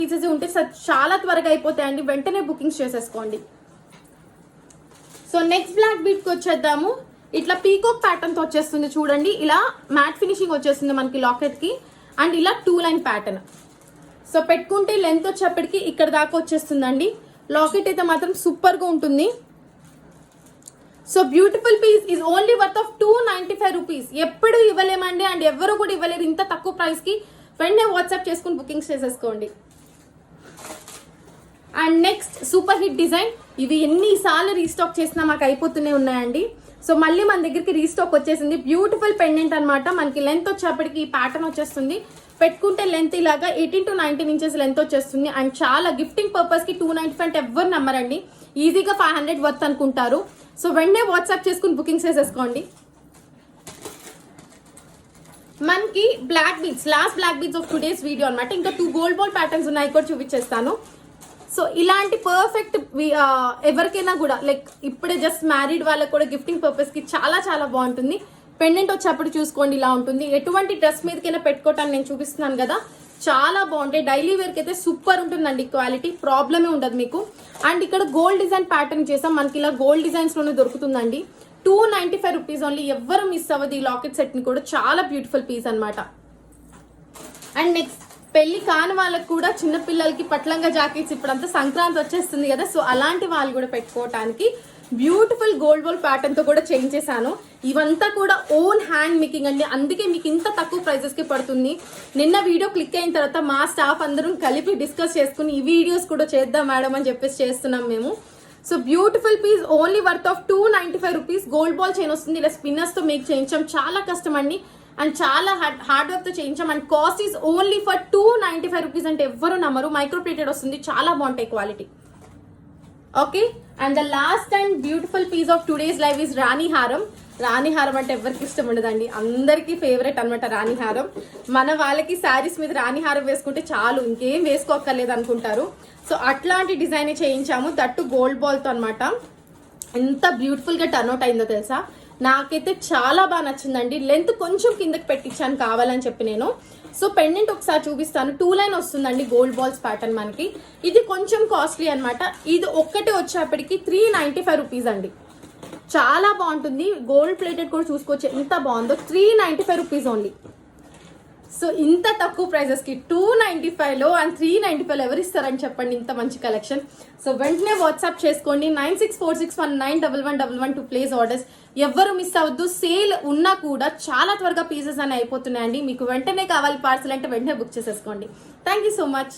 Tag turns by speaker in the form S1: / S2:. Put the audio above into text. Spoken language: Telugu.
S1: పీసెస్ ఉంటే చాలా త్వరగా అయిపోతాయండి, వెంటనే బుకింగ్స్ చేసేసుకోండి. సో నెక్స్ట్ బ్లాక్ బీట్ కి వచ్చేద్దాము. ఇట్లా పీకాక్ ప్యాటర్న్ తో వచ్చేస్తుంది చూడండి, ఇలా మ్యాట్ ఫినిషింగ్ వచ్చేస్తుంది మనకి లాకెట్ కి. అండ్ ఇలా 2 లైన్ ప్యాటర్న్. సో పెట్టుకుంటే లెంత్ వచ్చేప్పటికి ఇక్కడ దాకా వచ్చేస్తుందండి. లాకెట్ అయితే మాత్రం సూపర్ గా ఉంటుంది. So beautiful piece is only worth of 295 rupees. ఎప్పుడు ఇవ్వలేమండి, అండ్ ఎవరు కూడా ఇవ్వలేరు ఇంత తక్కువ ప్రైస్ కి. వెంటనే వాట్సాప్ చేసుకుని బుకింగ్స్ చేసేసుకోండి. And next super hit design. ఇవి ఎన్నిసార్లు రీస్టాక్ చేసినా మాకు అయిపోతూనే ఉన్నాయండి. సో మళ్ళీ మన దగ్గరికి రీస్టాక్ వచ్చేసింది. బ్యూటిఫుల్ పెండెంట్ అనమాట. మనకి లెంత్ వచ్చేప్పటికి ఈ ప్యాటర్న్ వచ్చేస్తుంది. పెట్టుకుంటే లెంత్ ఇలాగా 18 to 19 ఇంచెస్ లెంత్ వచ్చేస్తుంది. అండ్ చాలా గిఫ్టింగ్ పర్పస్ కి 295 అంటే ఎవరు నమ్మరండి, ఈజీగా 500 వర్త్ అనుకుంటారు. సో వెంటనే వాట్సాప్ చేసుకుని బుకింగ్స్ చేసేసుకోండి. మనకి black beads, last black beads of today's video అనమాట. ఇంకా 2 గోల్డ్ బాల్ ప్యాటర్న్స్ ఉన్నాయి, కూడా చూపించేస్తాను. సో ఇలాంటి పర్ఫెక్ట్ ఎవరికైనా కూడా లైక్ ఇప్పుడే జస్ట్ మ్యారీడ్ వాళ్ళకి కూడా గిఫ్టింగ్ పర్పస్ కి చాలా చాలా బాగుంటుంది. పెండెంట్ వచ్చేప్పుడు చూసుకోండి ఇలా ఉంటుంది. ఎటువంటి డ్రెస్ మీదకైనా పెట్టుకోవటానికి నేను చూపిస్తున్నాను కదా, చాలా బాగుంటాయి. డైలీ వేర్ కి అయితే సూపర్ ఉంటుందండి, క్వాలిటీ ప్రాబ్లమే ఉండదు మీకు. అండ్ ఇక్కడ గోల్డ్ డిజైన్ ప్యాటర్న్ చేసాం, మనకి ఇలా గోల్డ్ డిజైన్స్ లోనే దొరుకుతుందండి. 295 రూపీస్ ఓన్లీ. ఎవ్వరు మిస్ అవ్వదు ఈ లాకెట్ సెట్ ని కూడా, చాలా బ్యూటిఫుల్ పీస్ అనమాట. అండ్ నెక్స్ట్ పెళ్లి కాని వాళ్ళకి కూడా, చిన్న పిల్లలకి పట్లంగా జాకెట్స్, ఇప్పుడంతా సంక్రాంతి వచ్చేస్తుంది కదా, సో అలాంటి వాళ్ళు కూడా పెట్టుకోవటానికి బ్యూటిఫుల్ గోల్డ్ బాల్ ప్యాటర్న్ తో కూడా చేంజ్ చేశాను. ఇవంతా కూడా ఓన్ హ్యాండ్ మేకింగ్ అండి, అందుకే మీకు ఇంత తక్కువ ప్రైజెస్ కి పడుతుంది. నిన్న వీడియో క్లిక్ అయిన తర్వాత మా స్టాఫ్ అందరం కలిపి డిస్కస్ చేసుకుని ఈ వీడియోస్ కూడా చేద్దాం మేడం అని చెప్పేసి చేస్తున్నాం మేము. So beautiful piece only worth of 295 rupees. Gold ball chain వస్తుంది, ఇలా స్పిన్నర్స్ తో మేక్ చేయించాం. చాలా కష్టం అండి, అండ్ చాలా హార్డ్ వర్క్ తో చేయించాం. And cost is only for 295 rupees అంటే ఎవ్వరు నమ్మరు. మైక్రో ప్లేటెడ్ వస్తుంది, చాలా బాగుంటాయి quality. Okay, and the last and beautiful piece of today's live is rani haram. రాణి హారం అంటే ఎవరికి ఇష్టం ఉండదండి, అందరికీ ఫేవరెట్ అనమాట రాణి హారం. మన వాళ్ళకి శారీస్ మీద రాణి హారం వేసుకుంటే చాలు, ఇంకేం వేసుకోక్కర్లేదు అనుకుంటారు. సో అట్లాంటి డిజైన్ చేయించాము, దట్టు గోల్డ్ బాల్ తో అనమాట. ఎంత బ్యూటిఫుల్ గా టర్న్అవుట్ అయిందో తెలుసా, నాకైతే చాలా బాగా నచ్చిందండి. లెంత్ కొంచెం కిందకి పెట్టించాను కావాలని చెప్పి నేను. సో పెండెంట్ ఒకసారి చూపిస్తాను. 2 లైన్ వస్తుందండి గోల్డ్ బాల్స్ ప్యాటర్న్ మనకి. ఇది కొంచెం కాస్ట్లీ అనమాట. ఇది ఒక్కటే వచ్చేప్పటికి 395 రూపీస్ అండి. చాలా బాగుంటుంది, గోల్డ్ ప్లేటెడ్ కూడా చూసుకోవచ్చు ఎంత బాగుందో. 395 రూపీస్ ఓన్లీ. సో ఇంత తక్కువ ప్రైజెస్ కి 295 లో అండ్ 395 లో ఎవరు ఇస్తారని చెప్పండి ఇంత మంచి కలెక్షన్. సో వెంటనే వాట్సాప్ చేసుకోండి 9646191111 టు ప్లేస్ ఆర్డర్స్. ఎవరు మిస్ అవ్వద్దు. సేల్ ఉన్నా కూడా చాలా త్వరగా పీసెస్ అని అయిపోతున్నాయండి. మీకు వెంటనే కావాలి పార్సల్ అంటే వెంటనే బుక్ చేసేసుకోండి. Thank you so much.